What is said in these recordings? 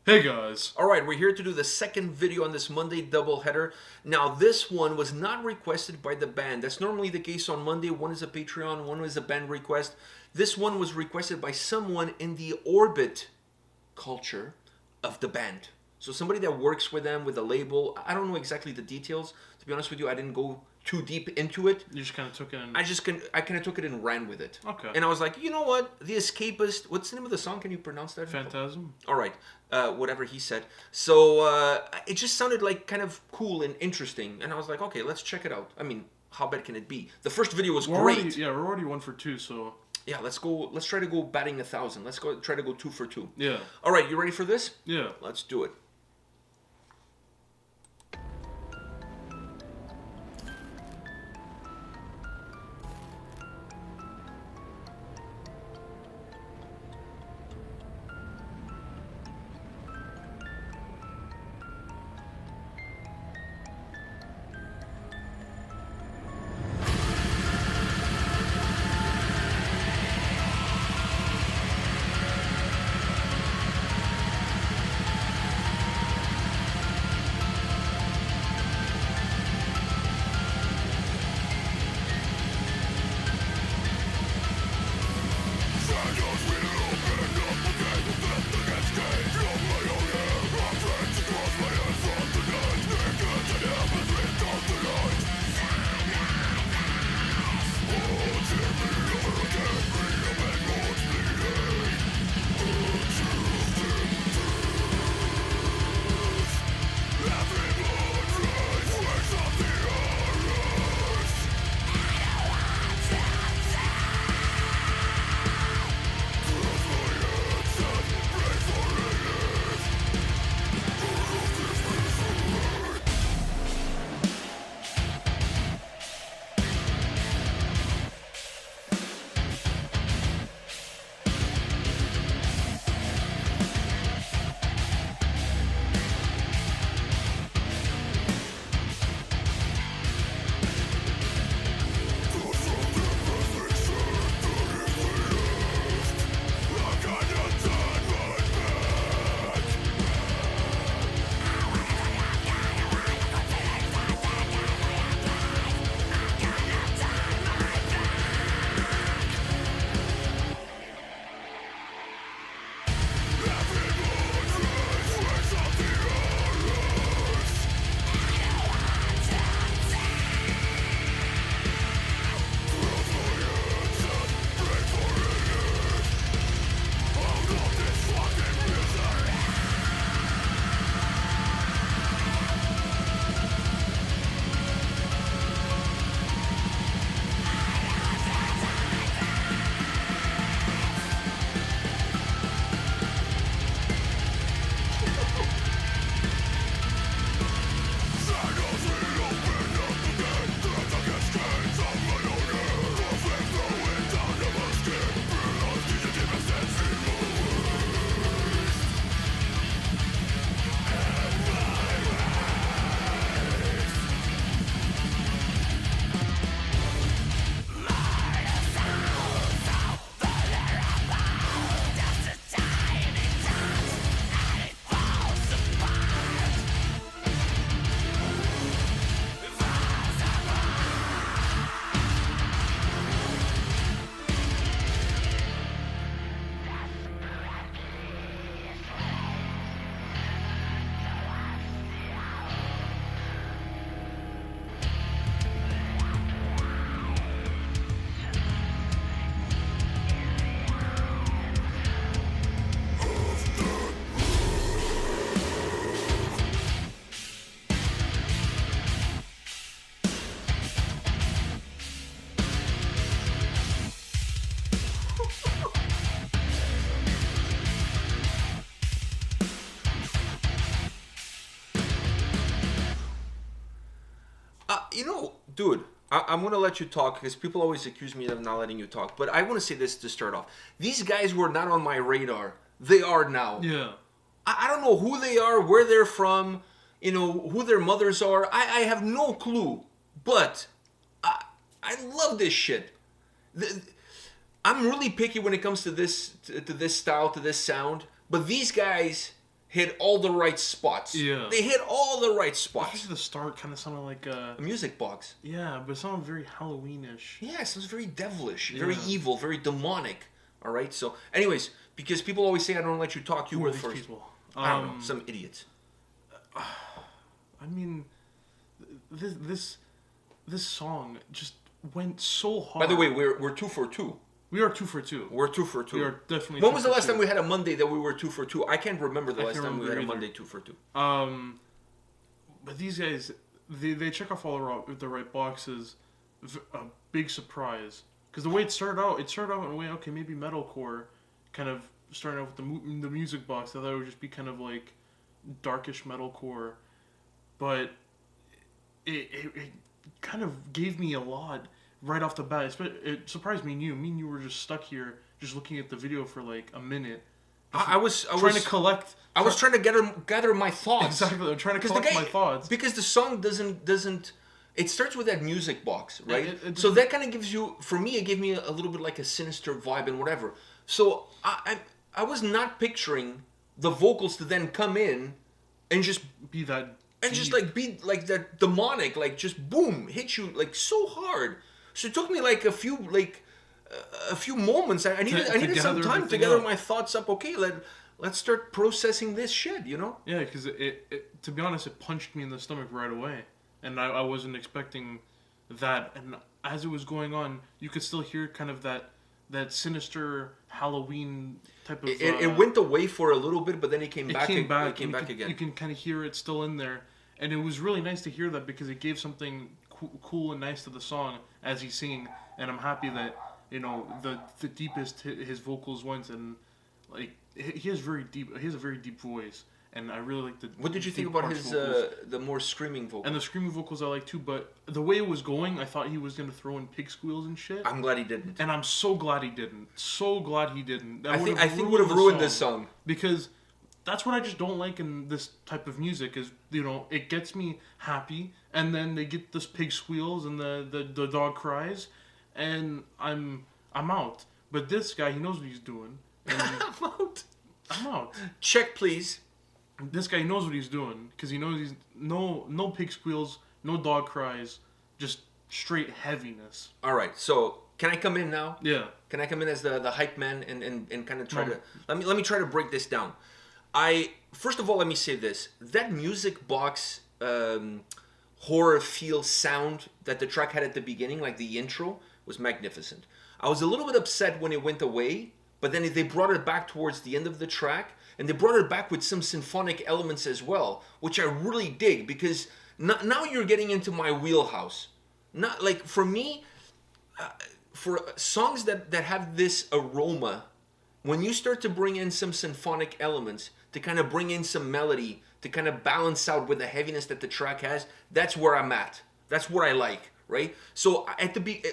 Hey guys. Alright, we're here to do the second video on this Monday doubleheader. Now, this one was not requested by the band. That's normally the case on Monday. One is a Patreon, one is a band request. This one was requested by someone in the orbit culture of the band. So somebody that works with them, with a label. I don't know exactly the details. To be honest with you, I didn't go too deep into it. You just kind of took it and... I kind of took it and ran with it. Okay. And I was like, you know what? The Escapist. What's the name of the song? Can you pronounce that? Phantasm? All right. Whatever he said. So it just sounded like kind of cool and interesting. And I was like, okay, let's check it out. I mean, how bad can it be? The first video was great. We're already 1 for 2, so... Yeah, let's go. Let's try to go batting 1,000. Let's go try to go 2 for 2. Yeah. All right, you ready for this? Yeah. Let's do it. Dude, I'm going to let you talk because people always accuse me of not letting you talk. But I want to say this to start off. These guys were not on my radar. They are now. Yeah. I don't know who they are, where they're from, who their mothers are. I have no clue. But I love this shit. I'm really picky when it comes to this style, to this sound. But these guys hit all the right spots. Yeah. They hit all the right spots. Especially the start kind of sounded like A music box. yeah, but it sounded very Halloweenish. Yes, it was very devilish, very evil, very demonic. All right. So, anyways, because people always say I don't let you talk, you Who go are these first. people? I don't know, some idiots. I mean, this song just went so hard. By the way, we're 2 for 2. We are 2 for 2. We're 2 for 2. We are definitely. When 2 was the for last 2. time we had a Monday that we were 2 for 2? I can't remember the I last can't time we had remember a either. Monday 2 for 2. But these guys, they check off all the right boxes. A big surprise because the way it started out in a way, okay, maybe metalcore, kind of starting out with the music box. I thought it would just be kind of like darkish metalcore, but it kind of gave me a lot right off the bat. It surprised me and you. Me and you were just stuck here, just looking at the video for like a minute. I was trying to collect. I was trying to gather my thoughts. Exactly, I'm trying to collect my thoughts because the song doesn't. It starts with that music box, right? It so that kind of gives you, for me, it gave me a little bit like a sinister vibe and whatever. So I was not picturing the vocals to then come in and just be that and just like be like that demonic, like just boom, hit you like so hard. So it took me like a few moments. I needed some time to gather my thoughts up. Okay, let's start processing this shit, you know? Yeah, because it to be honest, it punched me in the stomach right away, and I wasn't expecting that. And as it was going on, you could still hear kind of that sinister Halloween type of. It went away for a little bit, but then it came back. It came back again. You can kind of hear it still in there, and it was really nice to hear that because it gave something cool and nice to the song as he's singing. And I'm happy that the deepest his vocals went, and like he has a very deep voice, and I really like the. What did you think about his the more screaming vocals? And the screaming vocals I like too, but the way it was going, I thought he was gonna throw in pig squeals and shit. I'm glad he didn't. And I'm so glad he didn't. So glad he didn't. I think would have ruined this song because that's what I just don't like in this type of music. Is it gets me happy, and then they get this pig squeals and the dog cries, and I'm out. But this guy, he knows what he's doing. I'm out. Check, please. This guy knows what he's doing because he knows he's no pig squeals, no dog cries, just straight heaviness. All right, so can I come in now? Yeah. Can I come in as the hype man and kind of try to let me try to break this down. First of all, let me say this: that music box horror feel sound that the track had at the beginning, like the intro, was magnificent. I was a little bit upset when it went away, but then they brought it back towards the end of the track, and they brought it back with some symphonic elements as well, which I really dig because now you're getting into my wheelhouse. Not like for me, for songs that have this aroma, when you start to bring in some symphonic elements to kind of bring in some melody to kind of balance out with the heaviness that the track has, that's where I'm at. That's what I like. Right? So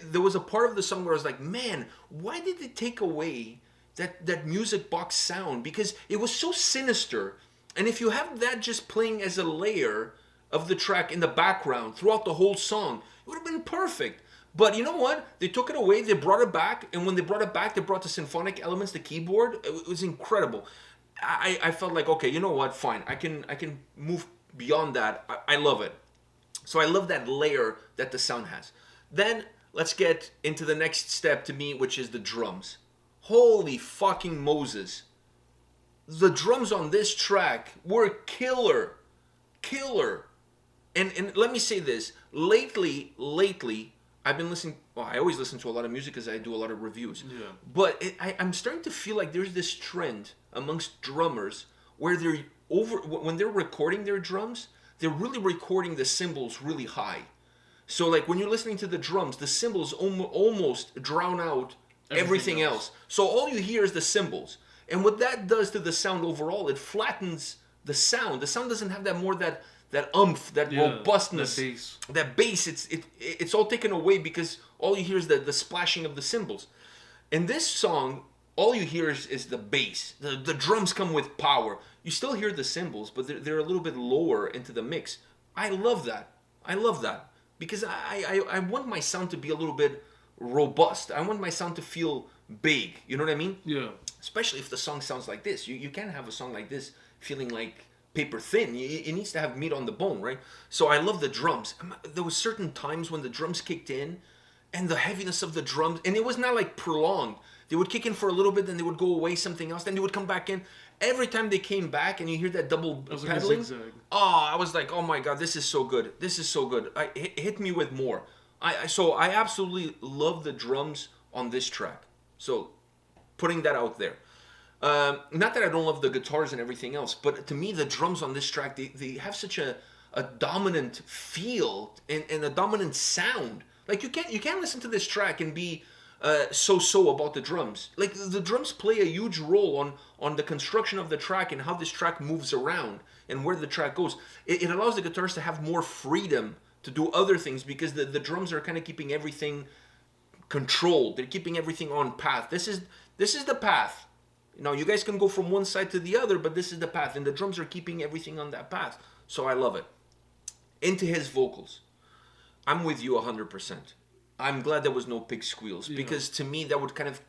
there was a part of the song where I was like, man, why did they take away that music box sound? Because it was so sinister. And if you have that just playing as a layer of the track in the background throughout the whole song, it would have been perfect. But you know what? They took it away, they brought it back, and when they brought it back, they brought the symphonic elements, the keyboard. It was incredible. I felt like, okay, you know what? Fine. I can move beyond that. I love it. So I love that layer that the sound has. Then let's get into the next step to me, which is the drums. Holy fucking Moses. The drums on this track were killer. And let me say this. Lately, I've been listening, I always listen to a lot of music because I do a lot of reviews. Yeah. But I'm starting to feel like there's this trend amongst drummers where when they're recording their drums, they're really recording the cymbals really high. So like when you're listening to the drums, the cymbals almost drown out everything else. So all you hear is the cymbals. And what that does to the sound overall, it flattens the sound. The sound doesn't have that oomph, that robustness. That bass, it's all taken away because all you hear is the splashing of the cymbals. In this song, all you hear is the bass. The drums come with power. You still hear the cymbals, but they're a little bit lower into the mix. I love that. Because I want my sound to be a little bit robust. I want my sound to feel big. You know what I mean? Yeah. Especially if the song sounds like this. You can't have a song like this feeling like paper thin. It needs to have meat on the bone, right? So I love the drums. There was certain times when the drums kicked in, and the heaviness of the drums, and it was not like prolonged. They would kick in for a little bit, then they would go away, something else, then they would come back in. Every time they came back, and you hear that double pedaling, oh, I was like, oh my god, this is so good. This is so good. Hit me with more. So I absolutely love the drums on this track. So putting that out there. Not that I don't love the guitars and everything else, but to me, the drums on this track, they have such a dominant feel and a dominant sound. Like you can't listen to this track and be so about the drums. Like the drums play a huge role on the construction of the track and how this track moves around and where the track goes. It allows the guitars to have more freedom to do other things because the drums are kind of keeping everything controlled. They're keeping everything on path. This is the path. Now you guys can go from one side to the other, but this is the path, and the drums are keeping everything on that path. So I love it. Into his vocals. I'm with you 100%. I'm glad there was no pig squeals because to me that would kind of.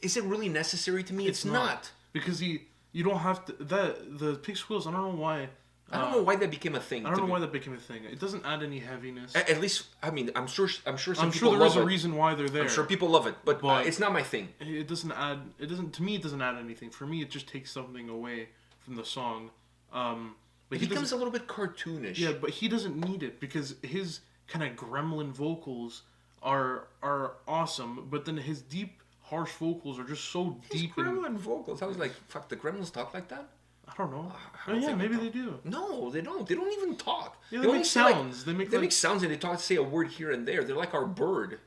Is it really necessary to me? It's not. Because you don't have to. The pig squeals. I don't know why. I don't know why that became a thing. I don't know why that became a thing. It doesn't add any heaviness. At least, I mean, I'm sure some people love it. I'm sure there is a reason why they're there. I'm sure people love it, but it's not my thing. It doesn't add. It doesn't. To me, it doesn't add anything. For me, it just takes something away from the song. But it becomes a little bit cartoonish. Yeah, but he doesn't need it because his kind of gremlin vocals are awesome, but then his deep, harsh vocals are just so deep. Gremlin vocals. I was like, fuck, the gremlins talk like that? I don't know. Yeah, maybe they do. No, they don't. They don't even talk. Yeah, they make sounds. They make sounds and they say a word here and there. They're like our bird.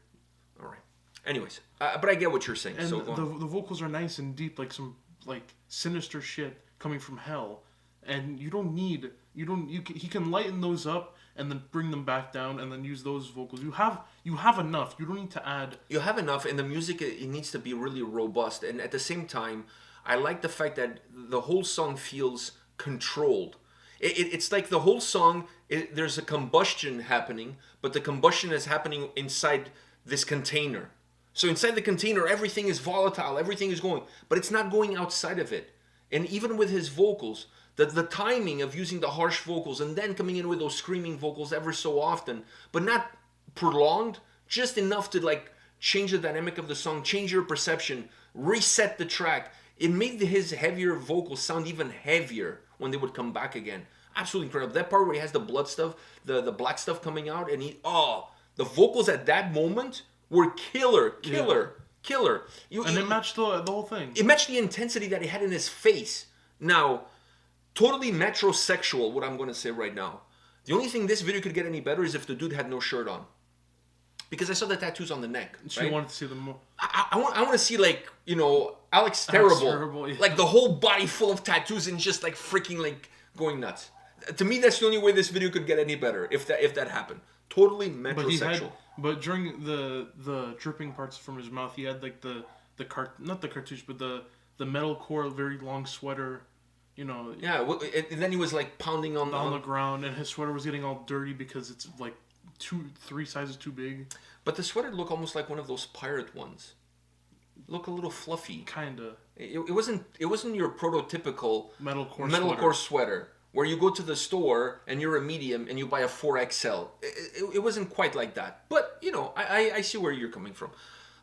All right. Anyways, but I get what you're saying. And so the vocals are nice and deep, like some like sinister shit coming from hell. And he can lighten those up and then bring them back down and then use those vocals. You have enough. You don't need to add. You have enough, and the music it needs to be really robust. And at the same time, I like the fact that the whole song feels controlled. It's like the whole song, there's a combustion happening, but the combustion is happening inside this container. So inside the container, everything is volatile, everything is going, but it's not going outside of it. And even with his vocals, the timing of using the harsh vocals and then coming in with those screaming vocals ever so often, but not prolonged, just enough to like change the dynamic of the song, change your perception, reset the track. It made his heavier vocals sound even heavier when they would come back again. Absolutely incredible. That part where he has the blood stuff, the black stuff coming out, and the vocals at that moment were killer. And it matched the whole thing. It matched the intensity that he had in his face. Now, totally metrosexual, what I'm going to say right now. The only thing this video could get any better is if the dude had no shirt on. Because I saw the tattoos on the neck. She wanted to see them more. I want to see, like, Alex Terrible. Yeah. Like the whole body full of tattoos and just like freaking like going nuts. To me, that's the only way this video could get any better if that happened. Totally metrosexual. But during the dripping parts from his mouth, he had like not the cartouche, but the metalcore, very long sweater. Yeah, and then he was like pounding on the ground, and his sweater was getting all dirty because it's like 2-3 sizes too big. But the sweater looked almost like one of those pirate ones. Look a little fluffy. Kinda. It wasn't your prototypical metalcore sweater where you go to the store and you're a medium and you buy a 4XL. It wasn't quite like that. But I see where you're coming from.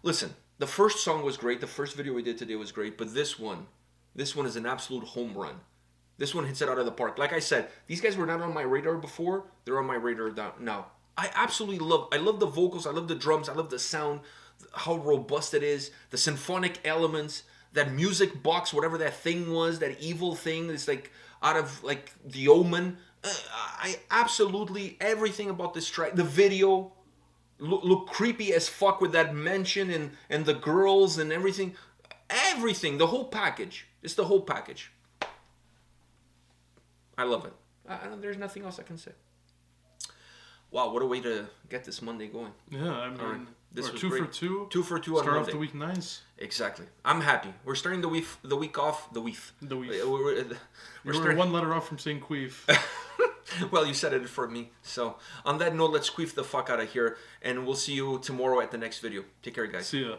Listen, the first song was great. The first video we did today was great. But this one is an absolute home run. This one hits it out of the park. Like I said, these guys were not on my radar before. They're on my radar now. I absolutely love the vocals. I love the drums. I love the sound, how robust it is, the symphonic elements, that music box, whatever that thing was, that evil thing that's like out of like The Omen. I absolutely, everything about this track, the video, look creepy as fuck with that mansion and the girls and everything. Everything, the whole package. It's the whole package. I love it. There's nothing else I can say. Wow, what a way to get this Monday going. Yeah, I mean, this was 2 great. for 2. 2 for 2 on Start Monday. off the week nice. Exactly. I'm happy. We're starting the week off. The week. We're one letter off from saying queef. Well, you said it for me. So, on that note, let's queef the fuck out of here. And we'll see you tomorrow at the next video. Take care, guys. See ya.